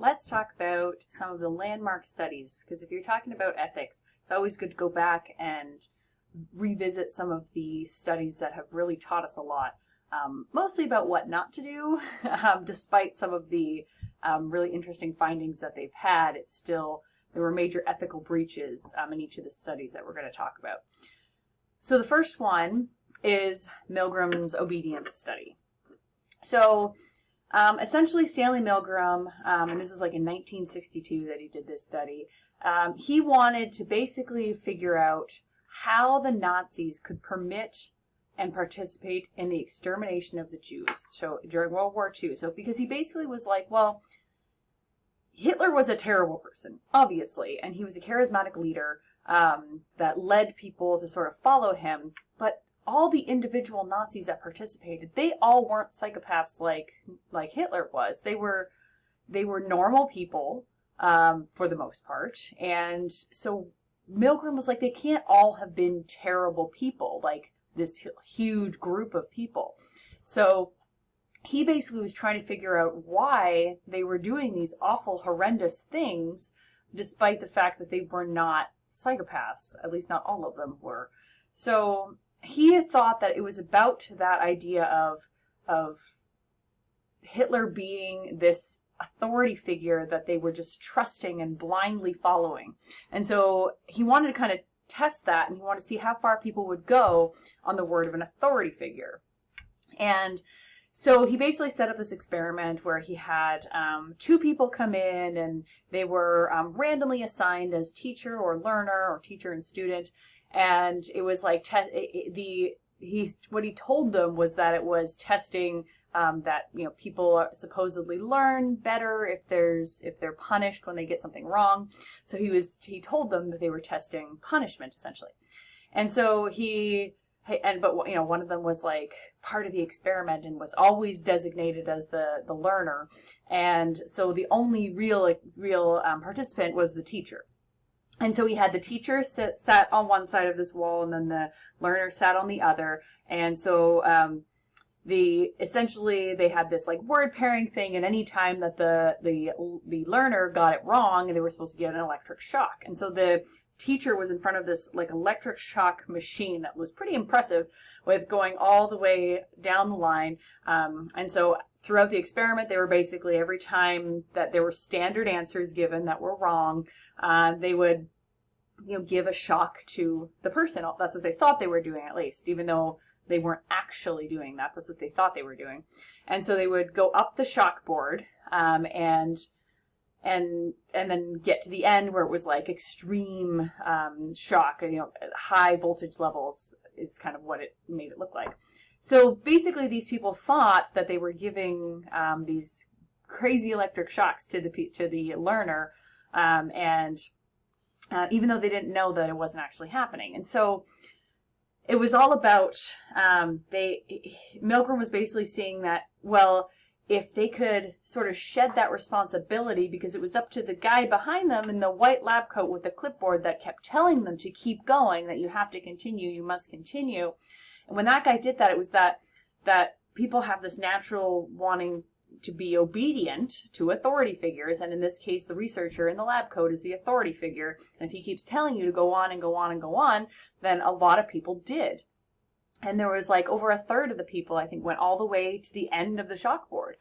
let's talk about some of the landmark studies, because if you're talking about ethics, it's always good to go back and revisit some of the studies that have really taught us a lot, mostly about what not to do. Despite some of the really interesting findings that they've had, there were major ethical breaches in each of the studies that we're going to talk about. So the first one is Milgram's obedience study. So essentially Stanley Milgram, and this was like in 1962 that he did this study, he wanted to basically figure out how the Nazis could permit and participate in the extermination of the Jews during World War II. So because he basically was like, well, Hitler was a terrible person, obviously, and he was a charismatic leader that led people to sort of follow him, but all the individual Nazis that participated, they all weren't psychopaths like Hitler was. They were normal people for the most part, and so Milgram was like, they can't all have been terrible people, like this huge group of people. So he basically was trying to figure out why they were doing these awful, horrendous things, despite the fact that they were not psychopaths. At least not all of them were. So he had thought that it was about that idea of Hitler being this authority figure that they were just trusting and blindly following. And so he wanted to kind of test that, and he wanted to see how far people would go on the word of an authority figure. And so he basically set up this experiment where he had two people come in, and they were randomly assigned as teacher or learner, or teacher and student. And it was like what he told them was that it was testing that people supposedly learn better if they're punished when they get something wrong. So he told them that they were testing punishment essentially. And so one of them was like part of the experiment and was always designated as the learner. And so the only real participant was the teacher. And so he had the teacher sat on one side of this wall, and then the learner sat on the other. And so essentially they had this like word pairing thing, and any time that the learner got it wrong, they were supposed to get an electric shock. And so the teacher was in front of this like electric shock machine that was pretty impressive, with going all the way down the line. And so throughout the experiment, they were basically, every time that there were standard answers given that were wrong, they would give a shock to the person. That's what they thought they were doing, at least, even though they weren't actually doing that. That's what they thought they were doing. And so they would go up the shock board, and then get to the end where it was like extreme shock, high voltage levels is kind of what it made it look like. So basically these people thought that they were giving these crazy electric shocks to the learner, and even though they didn't know that it wasn't actually happening. And so it was all about, Milgram was basically seeing that, well, if they could sort of shed that responsibility, because it was up to the guy behind them in the white lab coat with the clipboard that kept telling them to keep going, that you have to continue, you must continue. And when that guy did that, it was that people have this natural wanting to be obedient to authority figures, and in this case, the researcher in the lab coat is the authority figure. And if he keeps telling you to go on and go on and go on, then a lot of people did. And there was like over a third of the people, I think, went all the way to the end of the chalkboard.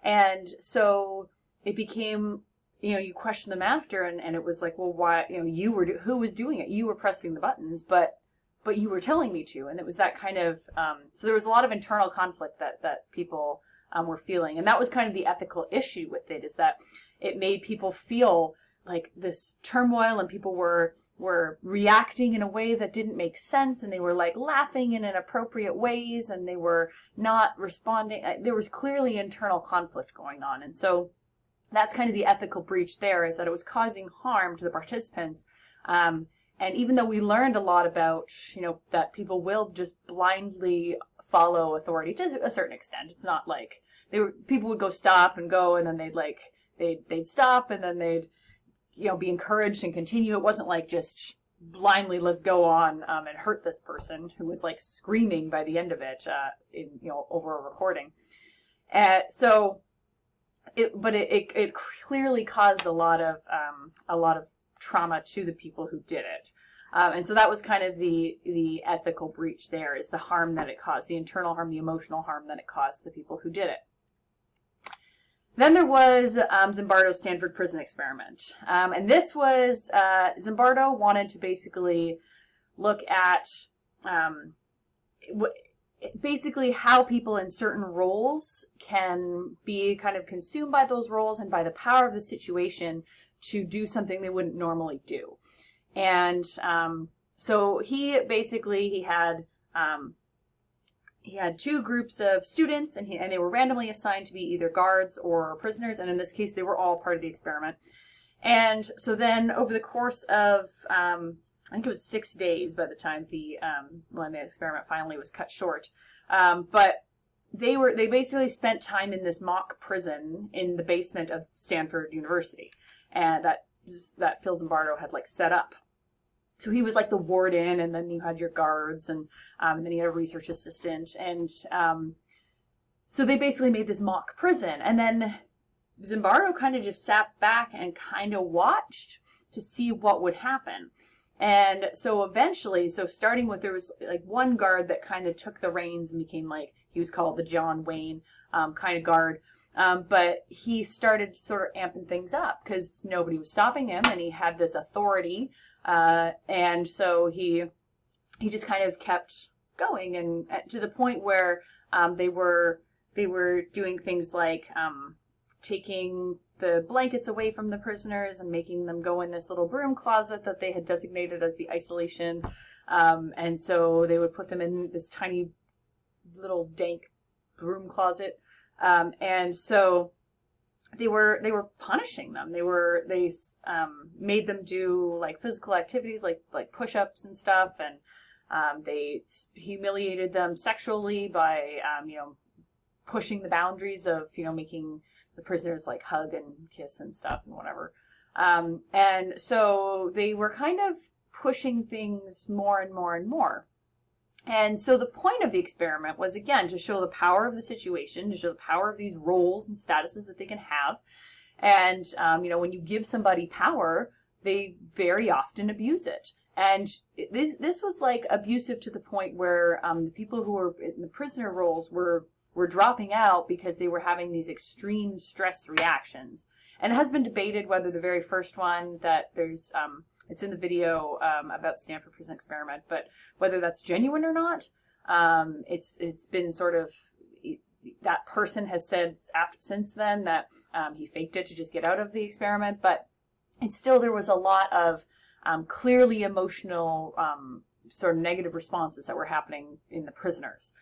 And so it became, you question them after, and it was like, well, why, who was doing it? You were pressing the buttons, but you were telling me to. And it was that kind of, so there was a lot of internal conflict that people were feeling. And that was kind of the ethical issue with it, is that it made people feel like this turmoil, and people were reacting in a way that didn't make sense, and they were like laughing in inappropriate ways, and they were not responding. There was clearly internal conflict going on. And so that's kind of the ethical breach there, is that it was causing harm to the participants. And even though we learned a lot about, that people will just blindly follow authority to a certain extent. It's not like people would go stop and go, and then they'd stop, and then they'd be encouraged and continue. It wasn't like just blindly, let's go on and hurt this person, who was like screaming by the end of it over a recording. So it clearly caused a lot of trauma to the people who did it. And so that was kind of the ethical breach there, is the harm that it caused, the internal harm, the emotional harm that it caused the people who did it. Then there was Zimbardo's Stanford prison experiment. And this was, Zimbardo wanted to basically look at basically how people in certain roles can be kind of consumed by those roles and by the power of the situation to do something they wouldn't normally do. And so he had two groups of students, and they were randomly assigned to be either guards or prisoners, and in this case they were all part of the experiment. And so then over the course of I think it was 6 days by the time when the experiment finally was cut short. But they basically spent time in this mock prison in the basement of Stanford University, and that Phil Zimbardo had like set up. So he was like the warden, and then you had your guards, and then you had a research assistant, and so they basically made this mock prison, and then Zimbardo kind of just sat back and kind of watched to see what would happen. And so eventually, starting with, there was like one guard that kind of took the reins and became like, he was called the John Wayne kind of guard. But he started sort of amping things up because nobody was stopping him, and he had this authority. And so he just kind of kept going, and to the point where they were doing things like taking the blankets away from the prisoners and making them go in this little broom closet that they had designated as the isolation. And so they would put them in this tiny little dank broom closet. And so they were punishing them. They made them do like physical activities like push-ups and stuff, and they humiliated them sexually by pushing the boundaries of making the prisoners like hug and kiss and stuff and whatever. And so they were kind of pushing things more and more and more. And so the point of the experiment was, again, to show the power of the situation, to show the power of these roles and statuses that they can have. And, when you give somebody power, they very often abuse it. And this was like abusive to the point where the people who were in the prisoner roles were dropping out because they were having these extreme stress reactions. And it has been debated whether the very first one that there's, it's in the video about Stanford prison experiment, but whether that's genuine or not, it's been sort of, that person has said since then that he faked it to just get out of the experiment, but it's still, there was a lot of clearly emotional sort of negative responses that were happening in the prisoners.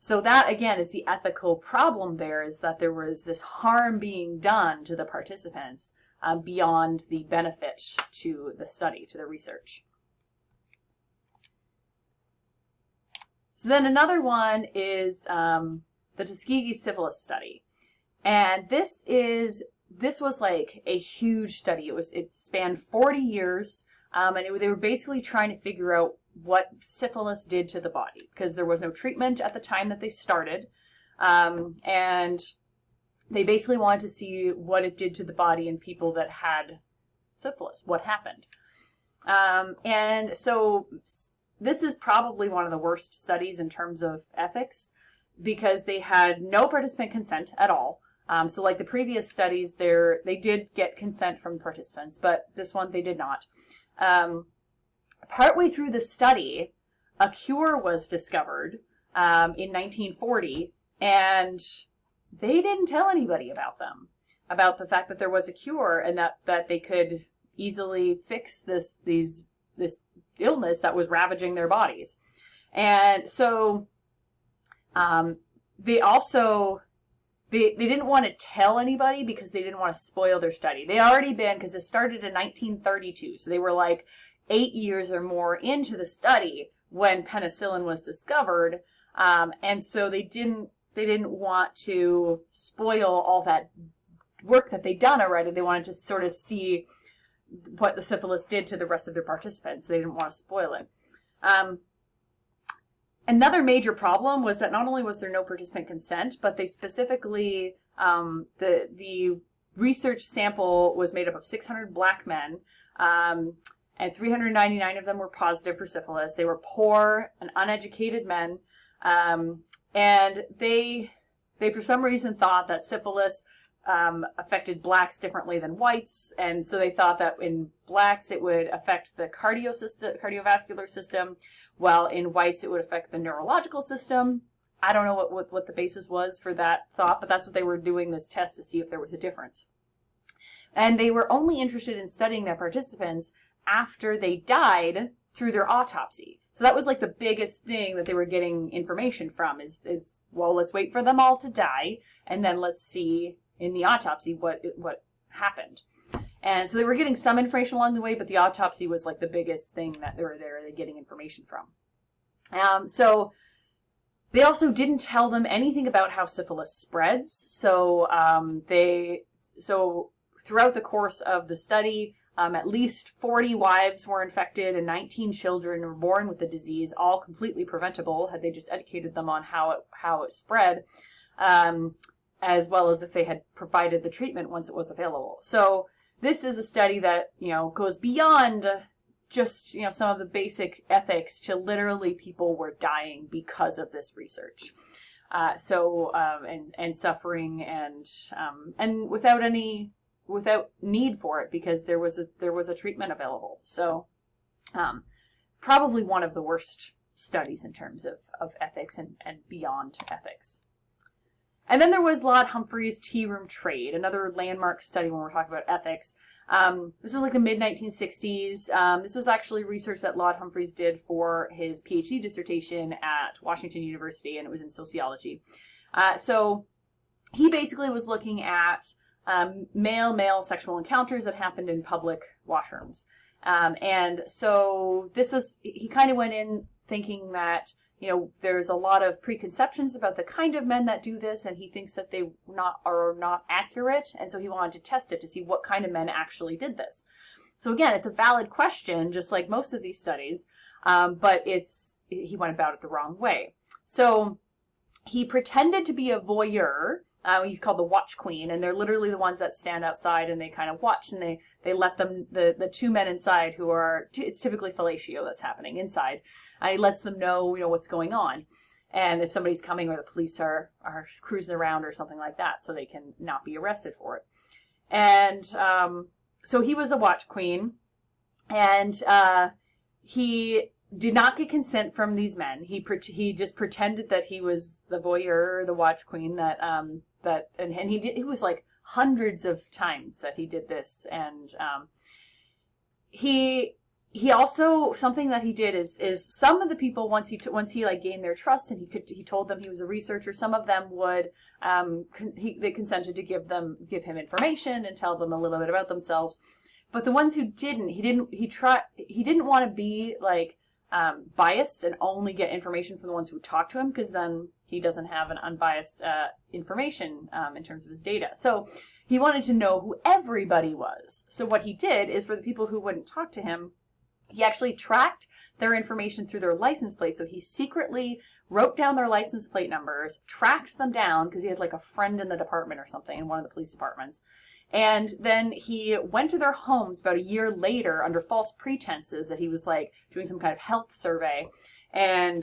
So that, again, is the ethical problem there, is that there was this harm being done to the participants beyond the benefit to the study, to the research. So then another one is the Tuskegee syphilis study. And this was like a huge study. It spanned 40 years, and they were basically trying to figure out what syphilis did to the body, because there was no treatment at the time that they started. And they basically wanted to see what it did to the body in people that had syphilis, what happened. And so this is probably one of the worst studies in terms of ethics, because they had no participant consent at all. So like the previous studies, they did get consent from participants, but this one they did not. Partway through the study, a cure was discovered in 1940, and they didn't tell anybody about the fact that there was a cure, and that they could easily fix this illness that was ravaging their bodies. And so they didn't want to tell anybody because they didn't want to spoil their study. They already been, because it started in 1932, so they were like 8 years or more into the study when penicillin was discovered, and so they didn't want to spoil all that work that they'd done already. They wanted to sort of see what the syphilis did to the rest of their participants. They didn't want to spoil it. Another major problem was that not only was there no participant consent, but they specifically The research sample was made up of 600 black men, and 399 of them were positive for syphilis. They were poor and uneducated men, and they for some reason thought that syphilis affected blacks differently than whites, and so they thought that in blacks it would affect the cardiovascular system, while in whites it would affect the neurological system. I don't know what the basis was for that thought, but that's what they were doing this test to see if there was a difference. And they were only interested in studying their participants after they died through their autopsy. So that was like the biggest thing that they were getting information from is well, let's wait for them all to die, and then let's see in the autopsy what happened. And so they were getting some information along the way, but the autopsy was like the biggest thing that they were getting information from. So they also didn't tell them anything about how syphilis spreads. So throughout the course of the study, at least 40 wives were infected and 19 children were born with the disease, all completely preventable had they just educated them on how it spread, as well as if they had provided the treatment once it was available. So this is a study that, goes beyond just, some of the basic ethics to literally people were dying because of this research. And suffering and without need for it, because there was a treatment available. So probably one of the worst studies in terms of ethics and beyond ethics. And then there was Lord Humphrey's tea room trade, another landmark study when we're talking about ethics. This was like the mid-1960s. This was actually research that Lord Humphreys did for his PhD dissertation at Washington University, and it was in sociology. So he basically was looking at male-male sexual encounters that happened in public washrooms. And so he kind of went in thinking that, there's a lot of preconceptions about the kind of men that do this, and he thinks that they are not accurate, and so he wanted to test it to see what kind of men actually did this. So again, it's a valid question, just like most of these studies, but he went about it the wrong way. So he pretended to be a voyeur. He's called the watch queen, and they're literally the ones that stand outside and they kind of watch, and they let them, the two men inside who are, it's typically fellatio that's happening inside, and he lets them know, what's going on. And if somebody's coming or the police are cruising around or something like that, so they can not be arrested for it. And so he was a watch queen, and he did not get consent from these men. He just pretended that he was the voyeur, the watch queen, and he was like hundreds of times that he did this. And he also, something that he did is some of the people, once he like gained their trust and he told them he was a researcher, some of them would they consented to give him information and tell them a little bit about themselves. But the ones who didn't, he didn't want to be like biased and only get information from the ones who talk to him, because then he doesn't have an unbiased information in terms of his data. So he wanted to know who everybody was. So what he did is, for the people who wouldn't talk to him, he actually tracked their information through their license plate. So he secretly wrote down their license plate numbers, tracked them down, because he had like a friend in the department or something, in one of the police departments. And then he went to their homes about a year later under false pretenses that he was like doing some kind of health survey. And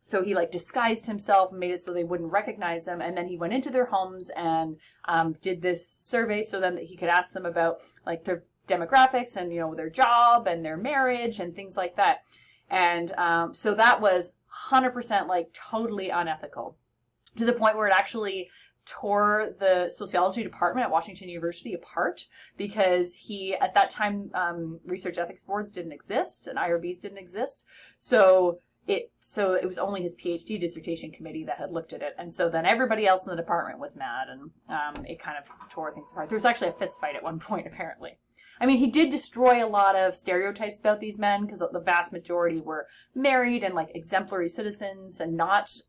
so he like disguised himself and made it so they wouldn't recognize him. And then he went into their homes and did this survey so then that he could ask them about like their demographics and, their job and their marriage and things like that. And so that was 100% like totally unethical, to the point where it actually tore the sociology department at Washington University apart, because at that time, research ethics boards didn't exist and IRBs didn't exist. So it was only his PhD dissertation committee that had looked at it. And so then everybody else in the department was mad, and it kind of tore things apart. There was actually a fist fight at one point, apparently. I mean, he did destroy a lot of stereotypes about these men, because the vast majority were married and like exemplary citizens and not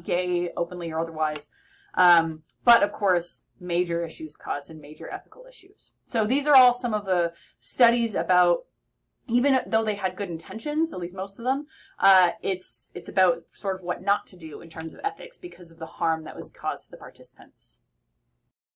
gay openly or otherwise. But of course, major issues caused and major ethical issues. So these are all some of the studies about, even though they had good intentions, at least most of them, it's about sort of what not to do in terms of ethics because of the harm that was caused to the participants.